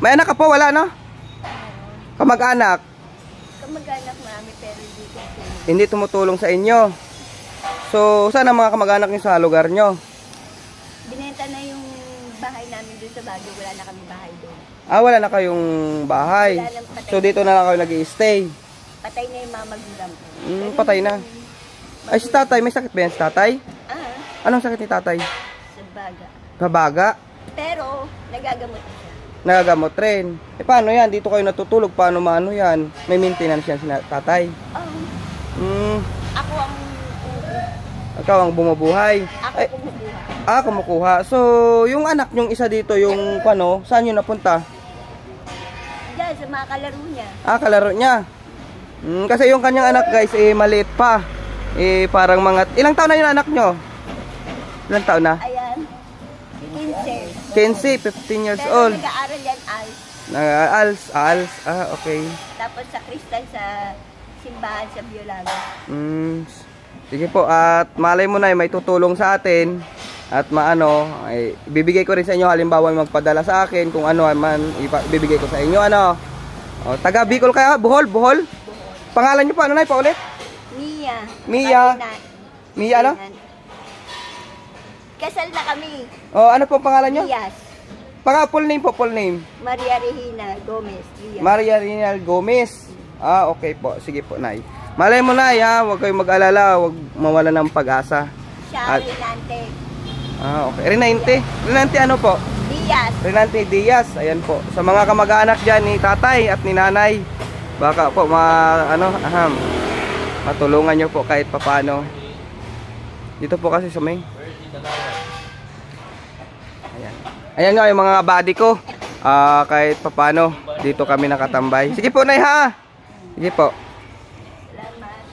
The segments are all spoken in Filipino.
May anak ka po? Wala, no? Kamag-anak? Kamag-anak marami pero hindi tumutulong sa inyo. So, saan ang mga kamag-anak nyo sa lugar nyo? Binenta na yung bahay namin doon sa Baguio. Wala na kami bahay doon. Ah, wala na kayong bahay. So, dito na lang kayo nag-i-stay. Patay na yung mga magulang ko. Patay na. Ay, si tatay, may sakit ba yan si tatay? Anong sakit ni tatay? Sa baga. Kabaga? Pero, nagagamot siya. Nagagamot rin. Eh, paano yan? Dito kayo natutulog. Paano maano yan? May maintenance yan si tatay. Ako ang Ikaw ang bumubuhay. Ako Ay, kumukuha. kumukuha. So, yung anak nyong isa dito, yung paano, saan yun napunta? Diyan, sa mga kalaro niya. Kalaro niya. Kasi yung kanyang anak guys, maliit pa. Parang mga, ilang taon na yung anak nyo? Ilang taon na? Ayan. 15. 15 years Pero old. nag-aaral yan ALS. Okay. Tapos sa Kristal sa simbahan sa Biolaga. Sige po, at malay mo na may tutulong sa atin. At maano, ibibigay ko rin sa inyo halimbawa magpadala sa akin kung ano man ibibigay ko sa inyo ano. O, taga Bicol kaya, Bohol. Pangalan niyo pa ano nay pa ulit? Mia. Mia ano? Kasal na kami. O, ano po pangalan niyo? Diaz. Full name. Maria Regina Gomez. Diaz. Maria Regina Gomez. Okay po. Sige po, nay. Malay mo, nay, ha? Huwag kayong mag-alala. Huwag mawala ng pag-asa. Siya, Renante. Okay. Renante ano po? Diaz. Renante Diaz. Ayan po. Sa mga kamag-anak dyan ni tatay at ni nanay, baka po matulungan nyo po kahit papano. Dito po kasi sa may. Ayan nga yung mga body ko. Kahit papano dito kami nakatambay. Sige po, nay, ha? Sige po.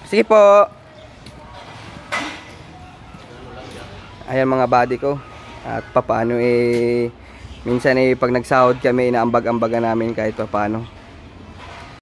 Sige po. Ayan mga body ko. At papaano minsan pag nagsahod kami inaambag-ambagan namin kahit papaano.